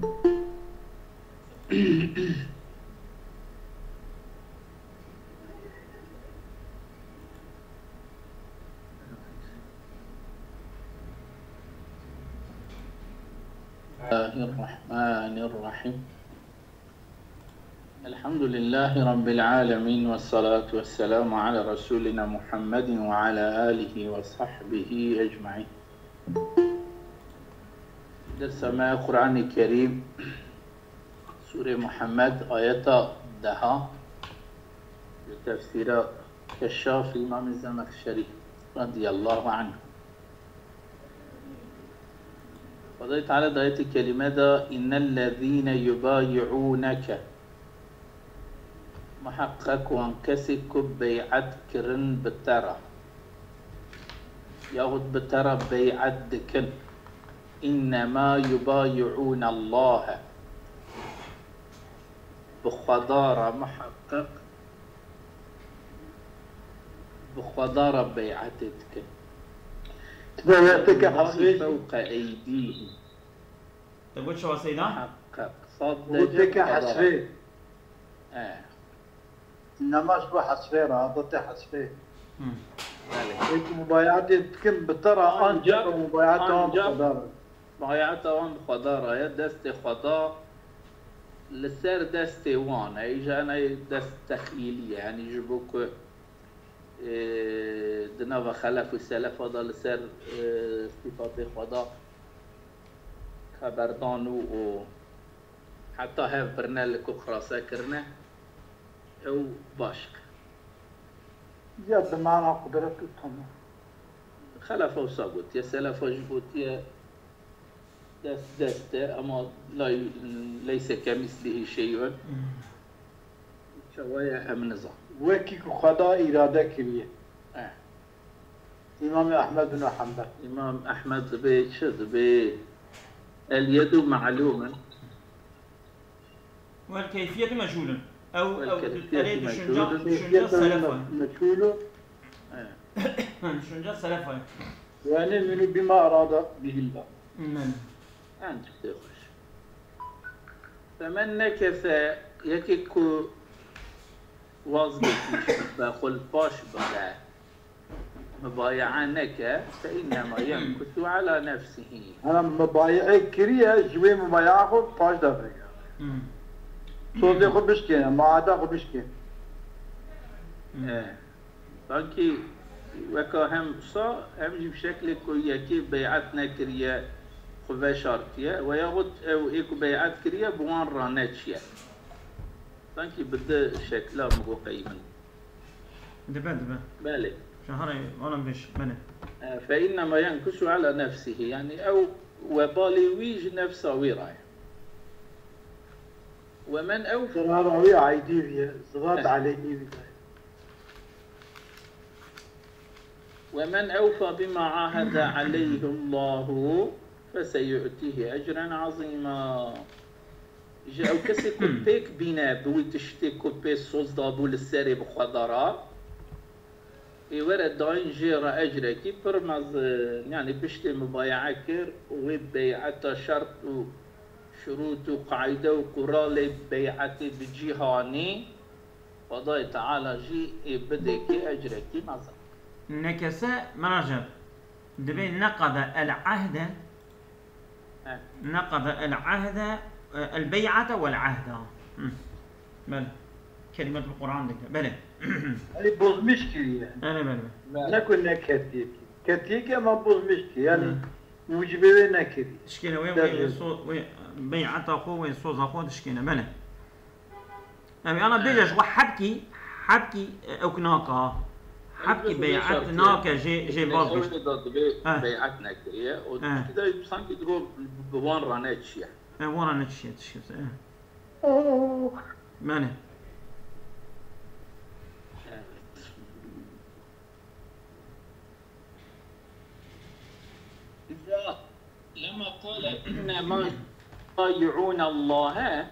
الله الرحمن الرحيم. الحمد لله رب العالمين، والصلاة والسلام على رسولنا محمد وعلى آله وصحبه أجمعين. درس ما القرآن الكريم سورة محمد آيات 10 تفسير كشاف الإمام الزمخشري رضي الله عنه. فضلت على آية الكلمة إن الذين يبايعونك محقق وانكسك بيعت كرن بترى ياخد بترى بيعت دكن إنما يبايعون الله بخضارة محقق بخضارة بيعتك تبعتك حصري فوق أيديهم. تقول شو سيدنا؟ محقق قلتك حصري إنما أشبه حصري رابطة حصري هيك مبايعتي تكن بترى أنجب ومبايعتهم بخضارة مبايعتهم بخضارة يا دست خضار لسر دست وان ايجانا دست تخيلية يعني يجيبوك دناوا خلف والسلف هذا لسر صفات خدا خبردانو و حتى هاف برنال كو خراسة كرنا او باشك زيادة بمعنى قدرتهم خلف وساقط يا سلف وجبوت يا دست اما ليس كمثله شيء شوية ام نظام وكيك خدا إرادة كبيرة إمام أحمد بن حنبل إمام أحمد بشد اليد معلومة والكيفية مجهولة أو والكيفية شنجا سلفا مجهولة شنجا سلفا يعني منو بما أراد به الله أنت تخش فمن نكث يكيكو واظبط باخل باش بغا مبايعنك فإنما يمكث على نفسه. أنا مبايعي كريه جوي مبايعه خود باش دفعه صوتي خود بشكينه معاده خود بشكينه بانكي وكا هم صا هم جي بشكل كو يكي بيعتنا كريه خواه شرطيه وياخد او ايكو بيعت كريه بوان رانتشيه بانكي بده شكله مقو قيمن دبا بالي شهري وانا بيش بني فإنما ينكس على نفسه يعني أو وبالي ويج نفسه وراي ومن أوفى صغار عيدي بيه صغار عليه بيه ومن أوفى بما عاهد عليه الله فسيؤتيه أجرا عظيما. جاء كسي كوبيك بينا بوي تشتي كوبي صوص دابو للساري بخضراء ورد داين جيرا أجركي برمز يعني بشتي مبايعة كير وبيعة شرط وشروط وقاعدة وقرالي بيعتي بجيهاني فضاي تعالى جي بدكي أجركي مثلا نكسة مناجر دبي نقض العهد نقض العهد البيعة والعهد بل كلمة القرآن دك بلى يعني بوز مشكلة يعني أنا بلى لا كنا كتيك ما بوز مشكلة يعني موجبة نكري تشكينا وين صوت بيعة أخو وين صوت أخو تشكينا بلى يعني أنا بيجش وحبكي أكناكا حبكي بيعتناك جي باز بيعتنا كريه وكذا بسانكي تقول بوان رانتش يعني وانا نتشيت ماني إذا لما قال إنما يبايعون الله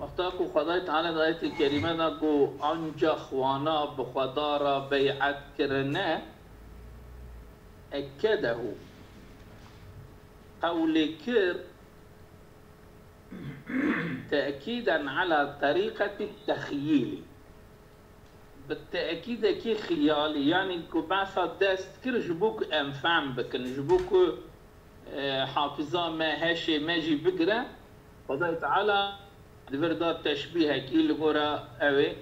وقتاكو خدایت على آیت کریمه نگو آنجا خوانا بخدارا بیعت کرنه أكده قول كر تأكيدا على طريقة التخييل. بالتأكيد كي خيالي يعني كبعثة داست كر جبوك أنفعم بكن جبوك حافظة ما هاشي ماجي بقرة فضيت على دفردات تشبيه كي لغورا أوي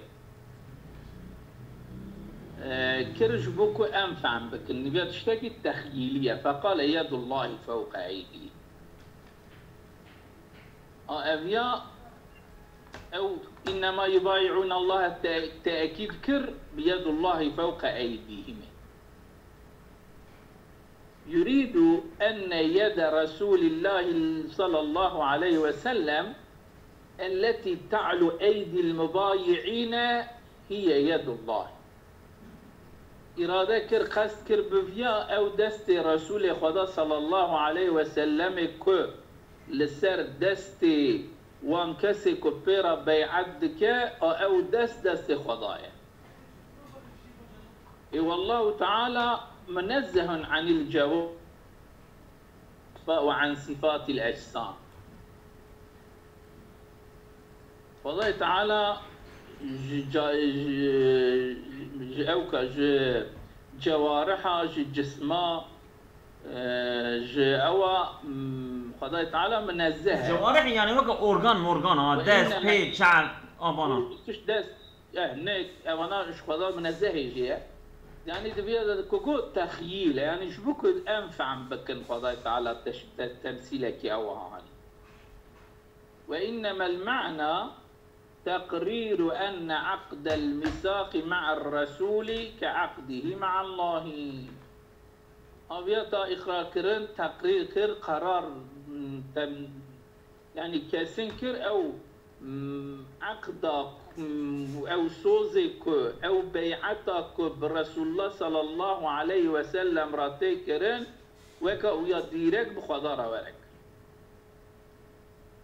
كرج بوكو أنفع بك النبي تشتكي التخيلية فقال يد الله فوق أيدي أبيا أو إنما يبايعون الله التأكيد كر بيد الله فوق أيديهم يريد أن يد رسول الله صلى الله عليه وسلم التي تعلو أيدي المبايعين هي يد الله إرادة كر قصد كر بفيا أو دست رسول خدا صلى الله عليه وسلم كو لسر دست وان كسي كبيرا بيعدك أو دست خدايا والله تعالى منزه عن الجو وعن صفات الأجسام فالله تعالى جوارحها جسمها أو خداي تعالى منزه جوارح يعني وقع أورغان داس بيت شعر أبانا كش داس هناك أنا إيش خدا منزه يجي يعني تبي كوكو تخيل يعني شبوك أنفع بكن خداي تعالى تمثيلك أو هاني وإنما المعنى تقرير أن عقد الميثاق مع الرسول كعقده مع الله أبيتا إخراكرن تقرير كر قرار يعني كسنكر أو عقدك أو سوزك أو بيعتك برسول الله صلى الله عليه وسلم راتيكرن وكأويا ديرك بخضار ورك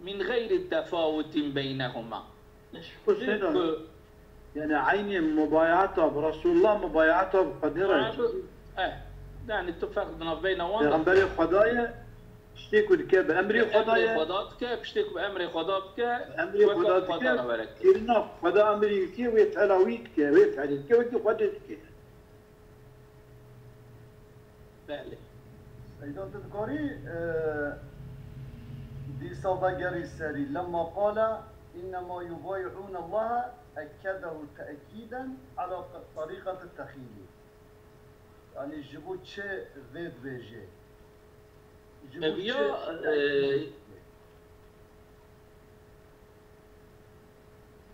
من غير تفاوت بينهما يعني عيني مبايعته برسول الله مبايعته بقدره يعني اتفقنا بينهم بأمر خدايا اشتكوا لك بأمر خدايا خداتك بشتكوا بأمر خداتك بأمر خداتك كلنا خدا أمريكي ويتعلاويتك ويفعلك ويتخدتك بله سيدان تذكري دي صدقري السري لما قال إنما يبايعون الله أكده تأكيدا على طريقة التخيل يعني جبوت شيء غير بيجي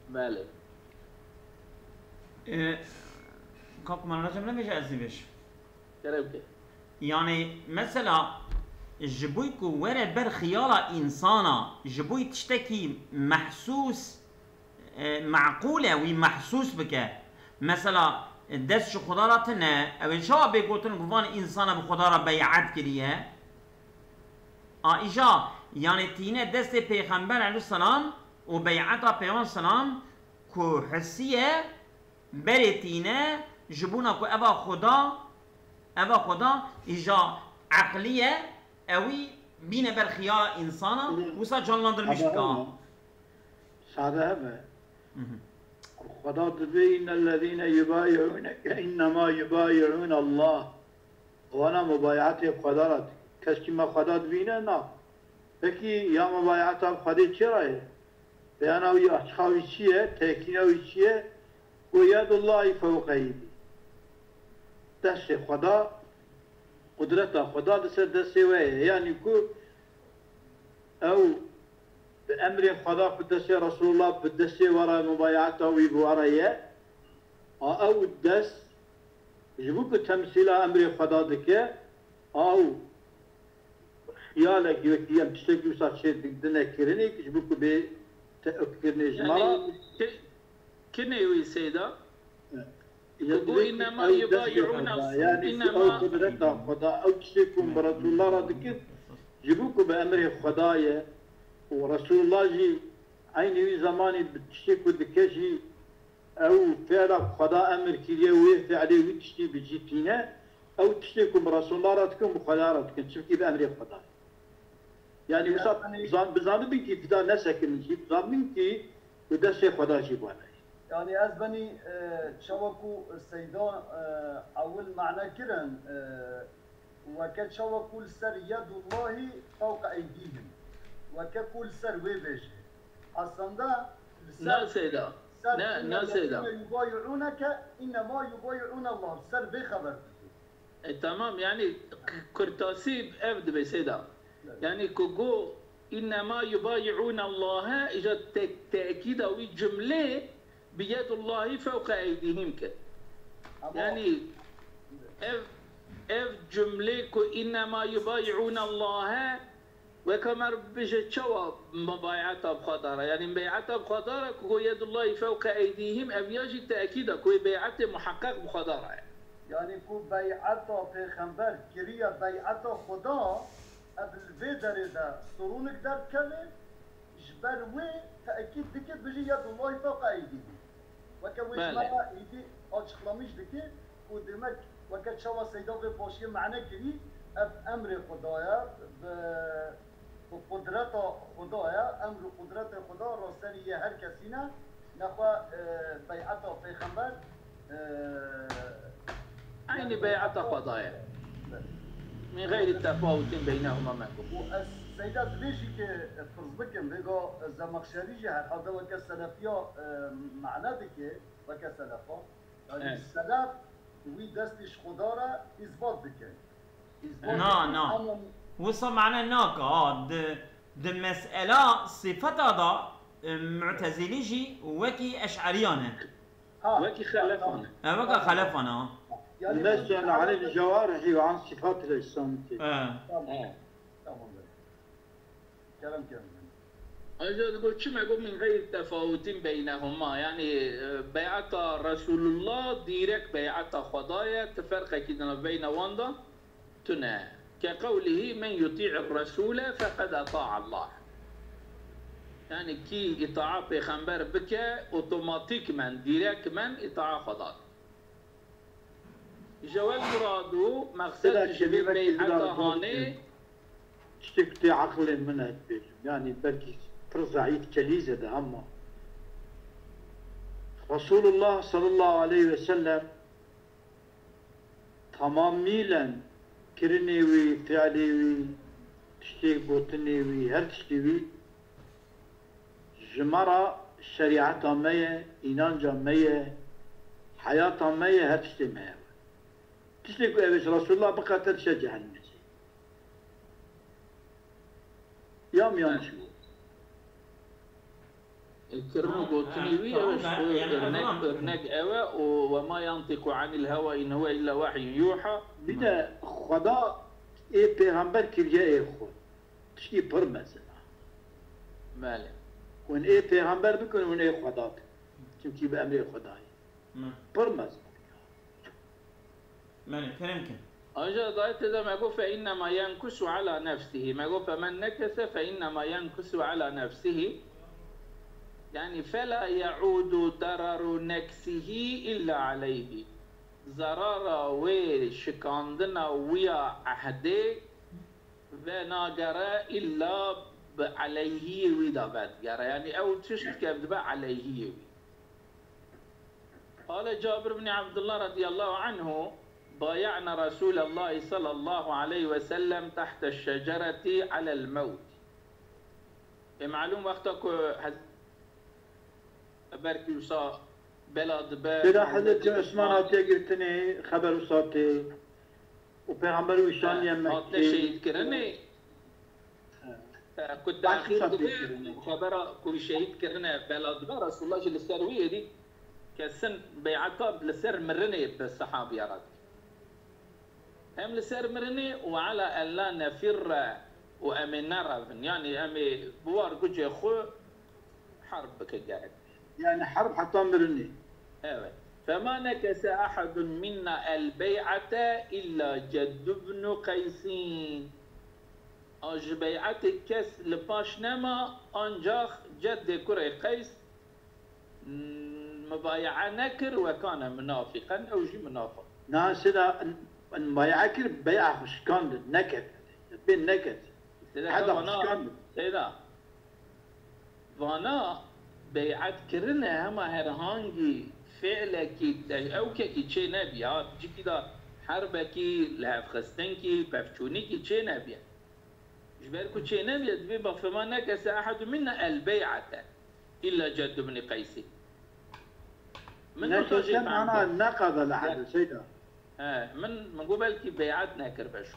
بله كاكم أنا رجم لم يجي أزيبش كربك يعني مثلا جبويكو ورد بر خيالة إنسانا جبوي تشتكي محسوس معقولة ومحسوس بك مثلا دست شو خضارتنا او شو بيقولون قفان إنسانا بخضارة بيعت كريه إجا يعني تينا دست پیغمبر علیه السلام و بیعتا پیغمبر السلام کو حسیه بری تینا جبونا کو اوا خدا ایجا عقلیه اوی بین بر خیال انسانا وسا جانلاندر میشکا ساده همه خدا دبي إن الذين يبايعونك إنما يبايعون الله وأنا مبايعتي بقدرتي كشكي ما خدا دبينا نا بكي يا مبايعتها بقدرتي شراي بأنا ويا أشخاص شيء تأكينا وشيء ويد الله فوق أيدي دست خدا قدرته خدا دست ويه يعني كو أو بأمر خدا بدسي رسول الله بدسي وراء مبايعته ويبواريه أو الدس يجبوك تمثيل أمر خدا دكه أو خيالك يوكيام تشتكي وصار شيء دنا كيرنيك يجبوك بتأكرني جمرة كنيوي سيدا إنما يبايعون يعني أو قدرته خدا أو تشتكي برسول الله ردك يجبوك بأمر خدايا ورسول الله جي عيني زماني بتشتكي دكشي أو فعلا خدا أمر كليه ويفعل عليه وتشتكي بجيتينا أو تشتكي برسول الله راتكم بخدا راتكم تشتكي بأمر خدا يعني بزانو بيكي فدا نسكن جي بزانو كي ودس خدا جي وانا يعني أزبني شوكو السيدان أول معنى كرن وكل شوكو السر يد الله فوق أيديهم وكل سر ويبج أصلا لا سيدا لا سيدا يبايعونك إنما يبايعون الله السر بخبر تمام يعني كرتاسيب أبد بسيدا يعني كوجو إنما يبايعون الله إجا تأكيد أو جملة بيد الله فوق أيديهم كده يعني اف جمله كو انما يبايعون الله وكما بيجي شوا مبايعته بخطره يعني مبايعته بخطره كو يد الله فوق ايديهم ام يجي تاكيد كو بيعته محقق بخطره يعني كو بيعته پیغمبر كريا بيعته خدا قبل فيدر ده سرونك در كله جبر و تاكيد دكت بيجي يد الله فوق ايديهم وكويش ما يدي أشخلاميش دكي ودمك وكت شوا سيدا بباشي معنى كري أمر خدايا بقدرة خدايا أمر قدرة خدا راستني هر كسينا نخوا بيعته پیغمبر عين بيعته خدايا من غير التفاوت بينهما معكم السيدات بيجي كفرض بكم بيقو الزمخشري جهر هذا وكالسلفية معنى دكي وكالسلفة يعني السلف وي دستش خدارة إثبات دكي نا وصل معنا ناكا د مسألة صفة هذا معتزليجي وكي أشعريانه وكي خلفنا وكي خلفنا الناس عن الجوارح وعن صفات الإسلام كلام أجل تقول شو معقول من غير تفاوت بينهما يعني بيعة رسول الله ديرك بيعة خدايا تفرق كده بين واندا تنا كقوله من يطيع الرسول فقد أطاع الله يعني كي إطاعة پیغمبر بك أوتوماتيك من ديرك من إطاعة خدا جوال مرادو مقصد جميع بيعة هاني تشتكتي عقل منها تبيج يعني بركي ترزعيت كليزة ده أما رسول الله صلى الله عليه وسلم تماميلا كرنيوي فعليوي تشتيك بوتنيوي هر تشتيوي جمرة شريعة مية إنانجا مية حياة مية هر تشتي مية تشتيك رسول الله بقى ترشجع الناس يوم شو الكرم بوتنيوي برنك أوا وما ينطق عن الهوى إن هو إلا وحي يوحى بدا خدا إيه پیغمبر كرجا إيه خود تشكي برمزنا ماله وإن إيه پیغمبر بكون وإن إيه خدا تمكي بأمر خداي برمزنا ماله كلامك أجل ضايت إذا ما قف فإنما ينكس على نفسه ما قف فمن نكس فإنما ينكس على نفسه يعني فلا يعود ضرر نكسه إلا عليه ضرر وشكاندنا ويا عهده وناقرا إلا عليه ويدابت يعني أو تشت كذب عليه قال جابر بن عبد الله رضي الله عنه بايعنا رسول الله صلى الله عليه وسلم تحت الشجرة على الموت معلوم وقتك بركي وصا بلاد إذا حدث عثمان تيجي خبر وصاتي وبيعملوا وشان يمك شهيد كرني كنت أخير خبر كل شهيد كرنا بلاد رسول الله جل السروية دي كسن بيعتها لسر مرني بالصحابة يا رجل هم لسر مرني وعلى أن لا نفر وأمن نرفن يعني أمي بوار كوجي خو حرب كجاهد يعني حرب حتى مرني ايوه فما نكس أحد منا البيعة إلا جد بن قيسين أج بيعة كس لباش نما أنجاخ جد كري قيس مبايعة نكر وكان منافقا أو جي منافق ناس هنا المبايعة كر بيعة مش كان نكت بين نكت هذا مشكل سيدا وانا بيعت كرنا هما هرهانجي فعلكي او كي تشي نبي ها بيجي كده حربكي لهف خستنكي بفتشونيكي تشي نبي جبالكو تشي نبي دبي فما نكس احد منا البيعة الا جد بن قيس من نكس انا نقض لحد سيدا من قبل كي بيعتنا كربش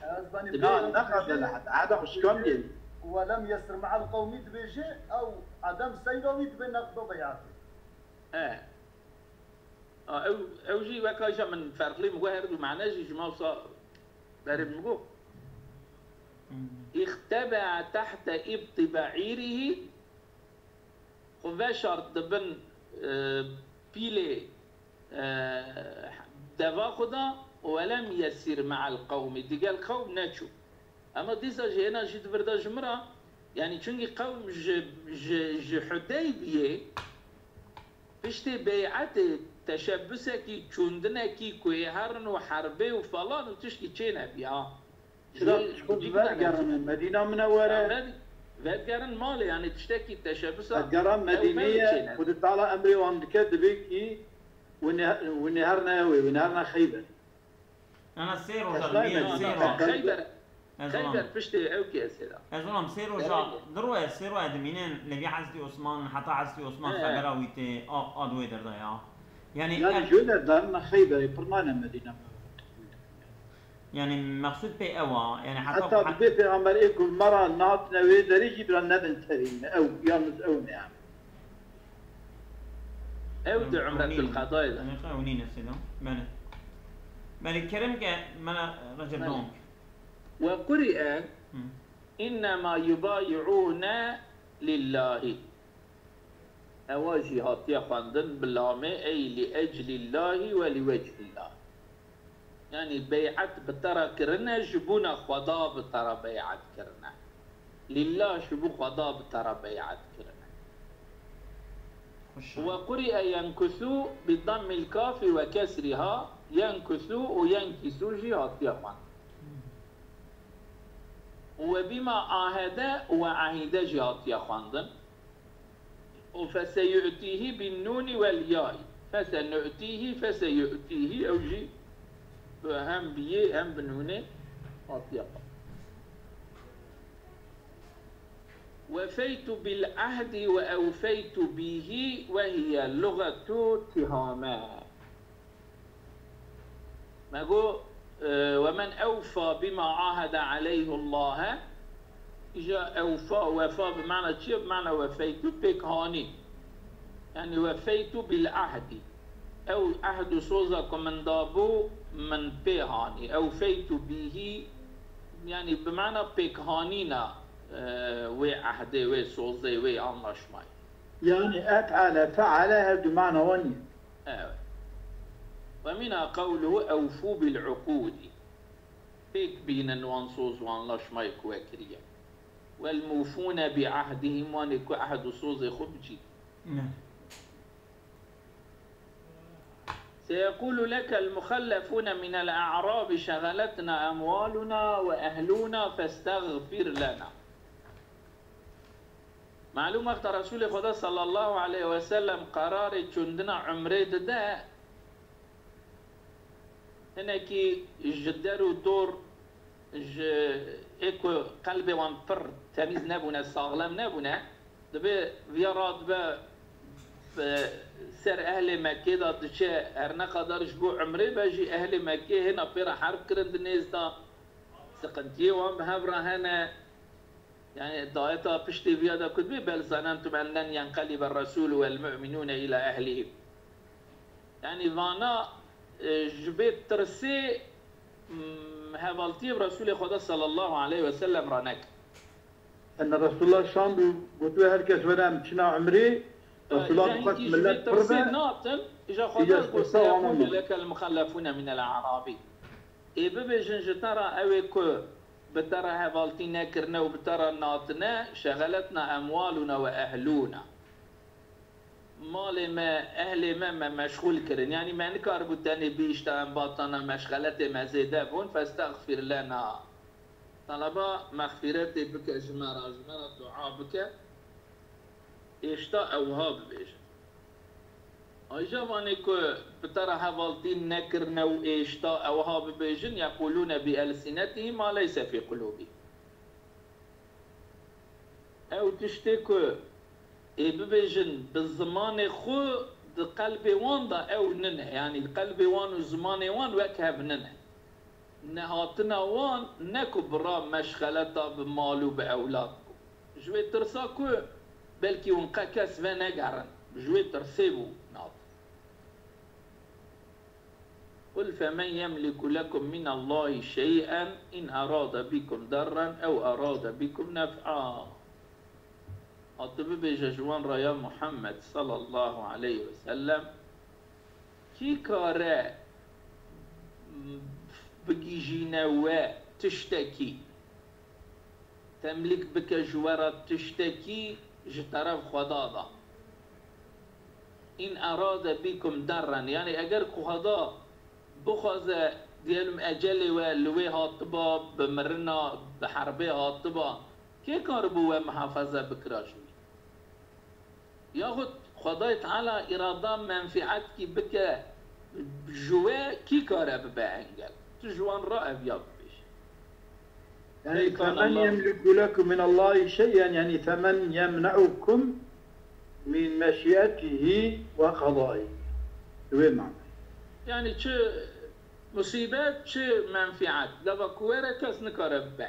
لا نقض لحد هذا مشكل دي ولم يسر مع القوم بيجي او عدم سيروي بنقض بيعته او جي وكاجا من فرق لي مقهر ومعناه جي جماعه صار بارب مقو اختبع تحت ابط بعيره خفاشر دبن بيلي دفا خدا ولم يسير مع القوم دي قال قوم ناتشو اما ديزا جي هنا جي تبردا جمرة يعني چونكي قوم ج حديبية بشتي بيعت تشبسكي چوندنكي كوي هرن وحربي وفلان وتشكي چينا بيا شكون فاتقرن المدينة منورة فاتقرن مالي يعني تشتكي تشبسة فاتقرن مدينية ودت على أمري وعندك دبيكي ونهرنا خيبر أنا سيرو جا خيبر بشتي أوكي أسئلة أزولم سيرو جا دروي سيرو أدمينين لبي حزتي عثمان حتى حزتي عثمان خبراويتي أدوي دردايا يعني جودة دارنا خيبر برمانا مدينة يعني مقصود بي أوا يعني حتى بدي في عمريكم مرة ناطنا ويدري يجيب لنا ندن ترين أو يانز أو نعم أود عمرة القضايا أنا خاونين السيدة بل الكرم كمنا رجل دونك وقرئ إنما يبايعون لله أواجي هاتيا خاندن باللامة أي لأجل الله ولوجه الله يعني بيعت بترى كرنا جبونا خدا بترى بيعت كرنا لله شبو خدا بترى بيعت كرنا وقرئ ينكثوا بضم الكاف وكسرها ينكثوا وينكسوا جهات يقان وبما عاهد وعهد جهات يقان فسيؤتيه بالنون والياء فسنؤتيه فسيؤتيه أو جي هم بيه هم بنونه أطيقا وفيت بالعهد وأوفيت به وهي لغة تهاما ما قو ومن أوفى بما عاهد عليه الله إجا أوفى وفى بمعنى شيء بمعنى وفيت بكهاني يعني وفيت بالعهد أو عهد صوزك من دابو من بيهاني أوفيت به يعني بمعنى بكهانينا وعهده وصوزه وعنشماي يعني أفعل فعلها بمعنى وني ومنها قوله أوفوا بالعقود بيك بين وانصوز وانلشماي كوكريا والموفون بعهدهم وانكو عهد صوزه خبجي سيقول لك المخلفون من الأعراب شغلتنا أموالنا وأهلنا فاستغفر لنا معلومة اختار رسول خدا صلى الله عليه وسلم قرار چندنا عمره ده هناكي جدروا دور ايكو قلبي وانفر تميز نبونا ساغلام نبونا دبي فيارات با سر أهل مكة دا دشة هرنا قدر جبو عمره باجي أهل مكة هنا بيرا حرب كرند الناس دا سقنتي وام بهبرا هنا يعني دايتا بشتي فيادا كتبي بل ظننتم أن لن ينقلب الرسول والمؤمنون إلى أهلهم يعني فانا جبت ترسي هبالتي برسول خدا صلى الله عليه وسلم رانك أن رسول الله شامبو قلتوا هركز ونام تشنا عمري رسول الله قد ملت ترسي ناطل إجا خدا قلت يقول لك المخلفون من الأعرابي إبابي جنجترى أويكو بترى هبالتنا كرنا وبترى ناطنا شغلتنا أموالنا وأهلنا مال ما أهل ما مشغول كرن يعني ما نكار بتاني بيشتغل باطنا مشغلة ما زيدا بون فاستغفر لنا طلبا مغفرت بك جمرة دعاء بك اشتا اوها ببيش ايجا وانيكو بترى هفالتين نكرنا واشتا اوها ببيجن يقولون بألسنتهم ما ليس في قلوبهم او تشتكو ببيجن بالزمان خو قلبي وان دا او ننه يعني قلبي وان وزماني وان وكهب ننه نهاتنا وان نكو برا مشغلتا بمالو بأولادكم جوي ترساكو بلكي ونقا كسبه نقرن جوي ترسيبو ناط قل فمن يملك لكم من الله شيئا إن أراد بكم ضرا أو أراد بكم نفعا أطبب بجوان ريا محمد صلى الله عليه وسلم كي كارا بجيجينا وتشتكي تملك بك جوارة تشتكي جترف خضاضة إن أراد بكم ضرا يعني أجر خضاء بخذ ديالهم أجل ولوي هاطبا بمرنا بحربي هاطبا كي كاربوا محافظة بكراجوي ياخد خداي تعالى إرادة منفعتك بك جوا كي كارب بأنجل تجوان رأب يا بيش يعني فمن يملك لكم من الله شيئا يعني فمن يمنعكم من مشيئته وقضائه وين معنى يعني شو مصيبات شو منفعات لما كويرة كاس نكارب بأ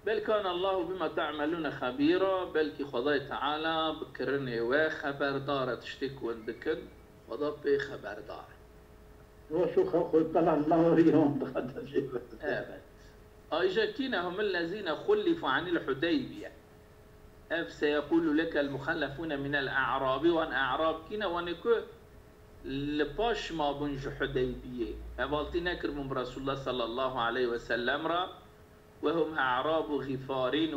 بل كان الله بما تعملون خبيرا بل خداي تعالى بكرني وخبر دارة تشتكوا عندكن خدا بي خبر دار وشو خلق طلع الله يوم هذا شيء أبد أيجاكينا هم الذين خلفوا عن الحديبية سيقول لك المخلفون من الأعراب وأن أعراب كينا وانكو لباش ما بنج حديبية أبالتنا كرم رسول الله صلى الله عليه وسلم را وهم أعراب غفارين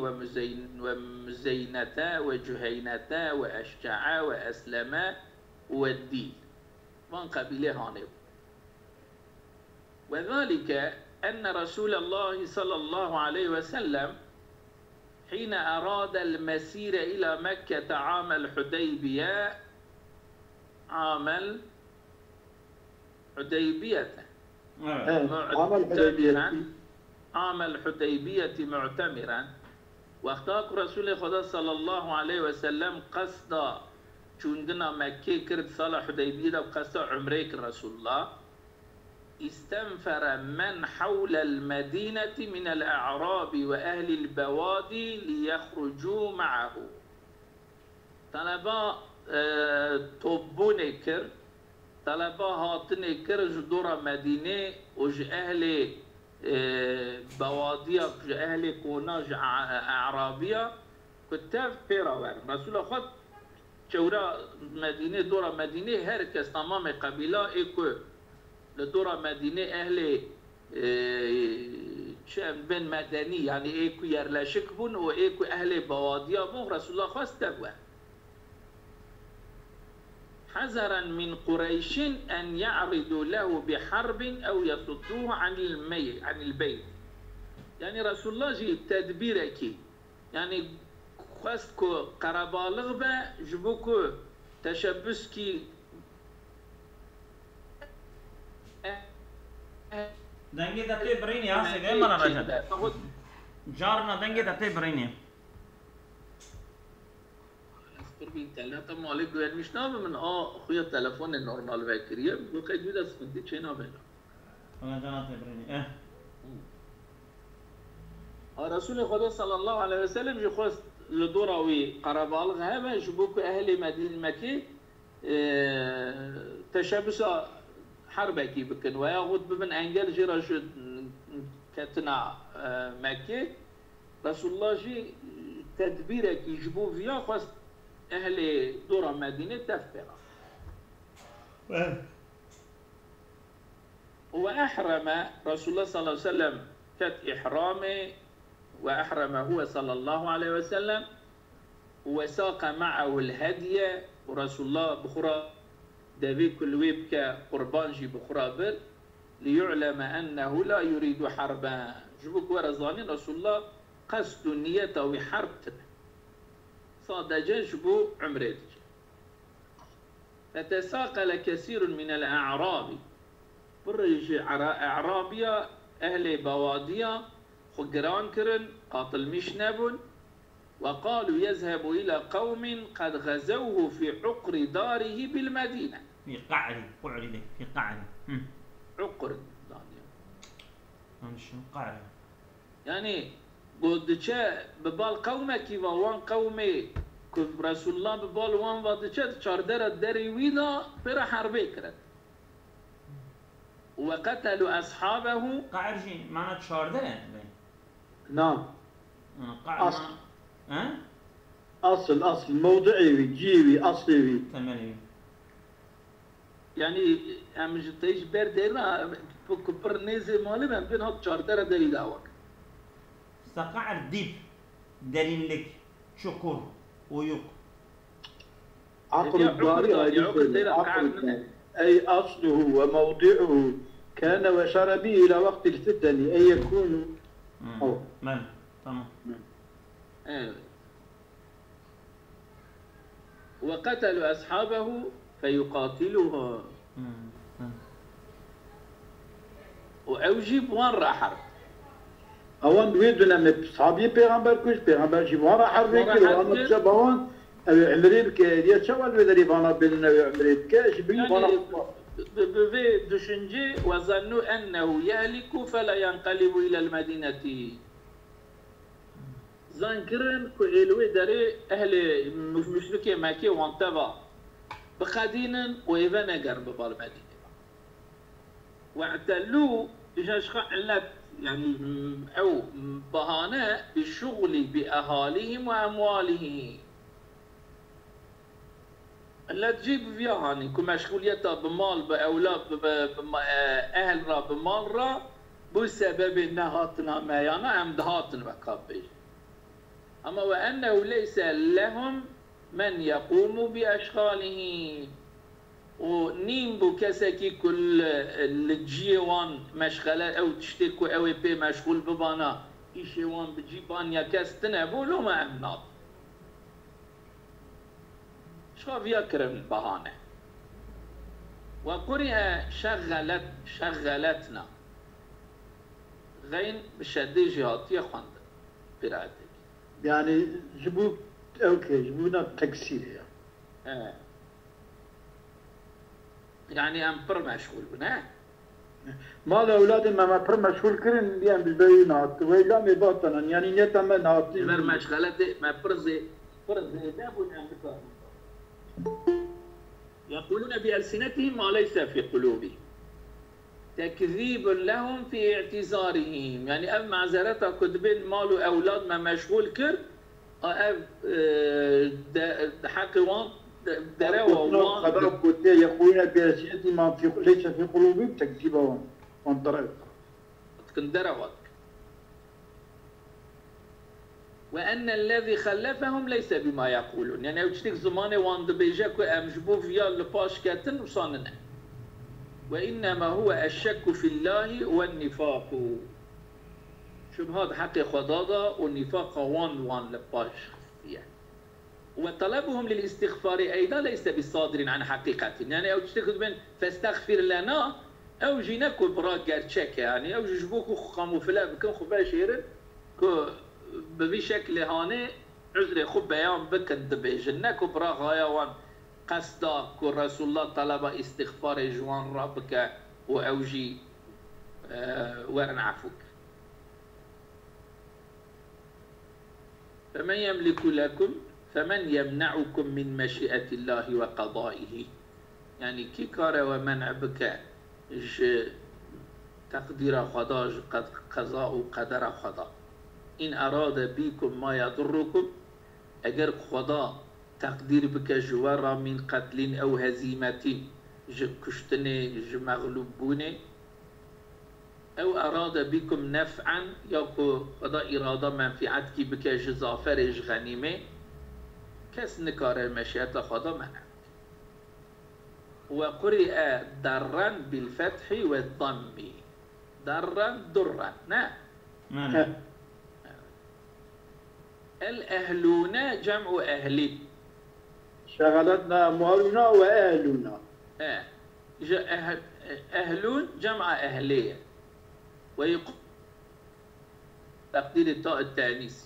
ومزينتا وجهينتا وأشجعا وأسلما والدين من قبيله هانب وذلك أن رسول الله صلى الله عليه وسلم حين أراد المسير إلى مكة عام الحديبية عام الحديبية معتمرا واختار رسول خدا صلى الله عليه وسلم قصد چوندنا مكة كرد صالح حديبية وقصد عمريك رسول الله استنفر من حول المدينة من الأعراب وأهل البوادي ليخرجوا معه طلبا طبونكر طلبا هاتنكر جدور مدينة وج أهل بوادية وج أهل كوناج أعرابية كتاف بيراوان رسول خد شورا مدينة دور مدينة هركس تمام قبيلة إيكو لدورة مدينة أهل شام بن مدني يعني إيكو يرلاشك بون وإيكو أهل بوادية بون رسول الله خواست تبوه حذرا من قريش أن يعرضوا له بحرب أو يصدوه عن البيت يعني رسول الله جي تدبيرك يعني خواستكو قربالغ با جبوكو تشبسكي دنگی دته برینی ها سیده مانا رجل جارنا دنگی دته برینی ثلاثة مالك غير مش نابه من خويا التلفون النورمال فاكريه بقى جود اسفندي چه نابه انا جانا تبريني رسول خدا صلى الله عليه وسلم يخص لدوراوي قربالغ هذا جبوك اهل مدينه مكه تشبس حربكي بكن وياخذ بمن انجل جراش كتنا مكه رسول الله جي تدبيرك يجبو فيها خاص أهل دورة مدينة تفبرة وأحرم رسول الله صلى الله عليه وسلم كت إحرامه وأحرم هو صلى الله عليه وسلم وساق معه الهدي ورسول الله بخرى دافي كل ويبك قربان جي بخرى بر ليعلم أنه لا يريد حربا جبوك ورزاني رسول الله قصد النية وحرب صادجا جبو عمريت فتساقل كثير من الأعراب برج أعرابيا أهل بوادية خجران كرن قاتل مشنب وقالوا يذهب إلى قوم قد غزوه في عقر داره بالمدينة في قعر في قعر عقر شو قعر يعني قدشة ببال قومه كيف وان قومه كم رسول الله ببال وان وادشة شاردر الدري ويدا برا حربي كرت وقتلوا أصحابه قعر شيء معناه شاردر نعم قعر أصل. ها أصل موضعي جيبي أصلي تمام يعني مش تيجي بردنا كبر نزل مالي من بين هاد شاردر دري داوك سقعر ديب دارين لك شكر ويوق عقل الضاري أي أصله وموضعه كان وشر به إلى وقت الفتن أي يكون تمام وقتلوا أصحابه فيقاتلها وأوجب وان راح اوان ويدنا من صحابي پیغمبر كوش پیغمبر جي وان راح ريكي وانا تشبهون عمري بك يا شو الودري بانا بيننا عمري كاش بي بانا بفي دشنجي وظنوا أنه يهلك فلا ينقلب إلى المدينة زانكرن كويلوي داري أهل مشركي مكي وانتبه بخدين ويبنى قرب بالمدينة واعتلوا إيش علت يعني أو بهانة بالشغل بأهاليهم وأموالهم لا تجيب فيها هاني كمشغوليتها بمال بأولاد أهل را بمال را بسبب إنهاتنا ما يعني عمدهاتنا بقابل أما وأنه ليس لهم من يقوم بأشغالهم ونيم بو كسكي كل الجيوان مشغلة أو تشتكو أو بي مشغول ببانا إيشيوان بجيبان يا كاستنا بولو ما أمنات شاف يكرم بهانة وقرئ شغلتنا غين بشدي جهاتي خواند براتك يعني جبوك اوكي جبونا تكسير يعني ام بر مشغول بنا مال اولاد ما بر مشغول كرن يعني بالبينات ولا مباطنا يعني نتم نعطي بر مشغلات ما برزي دابون ام يقولون بألسنتهم ما ليس في قلوبهم تكذيب لهم في اعتذارهم يعني أب معذرتها كتبين مال وأولاد ما مشغول كر أب حقوان دروا وان خبرك كنت يقولون بألسنتهم ما ليس في قلوبهم تكذيبهم وانطرق كن دروات وأن الذي خلفهم ليس بما يقولون يعني وشتك زمانه وان دبيجاكو أمجبو فيا لباش كاتن وصاننا وإنما هو الشك في الله والنفاق شبهات حق خضاضة والنفاق وان لباش يعني وطلبهم للاستغفار أيضا ليس بصادر عن حقيقة يعني أو تشتكوا بين فاستغفر لنا أو جيناكو براك قرشك يعني أو جبوكو خامو فلا بكم خباشيرن كو ببي شكل هاني عذري خب بيان بكن دبيجنك وبرا غايوان قصدا كو رسول الله طلب استغفار جوان ربك وأوجي ورن عفوك فمن يمنعكم من مشيئة الله وقضائه يعني كي كار ومنع بك تقدير خدا قضاء وقدر خدا إن أراد بكم ما يضركم أجر خدا تقدير بك جوارا من قتل أو هزيمة كشتني مغلوبوني أو أراد بكم نفعا يكو خدا إرادة منفعتك بك جزافر غنيمة كس نكار المشيئة خدا منع وقرئ درا بالفتح والضم. درا درا. نعم. ماله الأهلون جمع أهل. شغلتنا أموالنا وأهلنا. أهلون جمع أهلية، ويقول تقدير التاء التأنيث،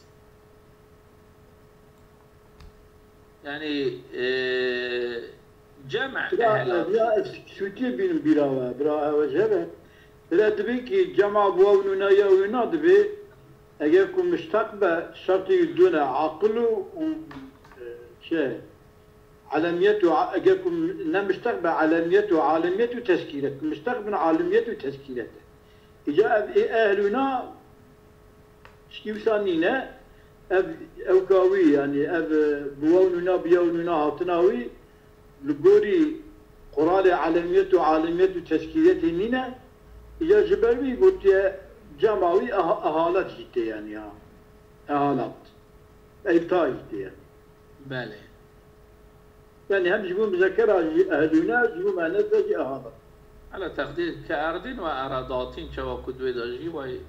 يعني جمع أهل. سوتي بين براءة وجهة لا تبيكي جمع بوابنا يا ونا دبي أجاكم مستقبل شرط يدونا عقل وشيء علميته أجاكم مستقبل علميته عالميته تشكيلته مستقبل عالميته تشكيلته إجا أهلنا شكيو سانينا أو كاوي يعني أب بوابنا بيونا هاتناوي لقوري قرالة عالميته تشكيلته نينا إجا جبروي قلت جمعوي أهالات جيتي يعني أهالات إبتاء جيتي يعني. بله. يعني هم جبون مذكرة أهلنا جبون معناتها جي أهالات. على تقدير كأرض وأراداتين شوا كدوي داجي وي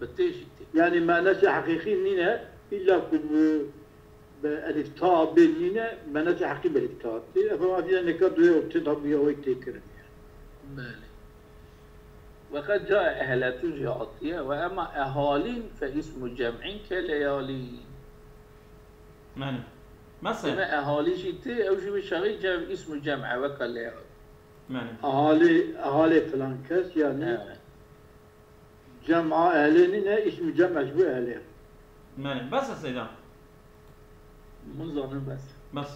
بتيجيتي. يعني معناتها حقيقي نينا إلا بالإبتاء بيننا معناتها حقيقي بالإبتاء. فما فينا نكادوي وتضرب بيها تكرم. بله. وقد جاء أهلة جاءتية، وأما أهالين فاسم جمع كليالي. ماله مثلا أما أهالي جيتي أو جيب شغي جاب اسم جمع وكليالي. ماله أهالي فلان كاس يعني جمع أهلنا اسم جمع شو أهلين. ماله بس يا سيدان منظر بس. بس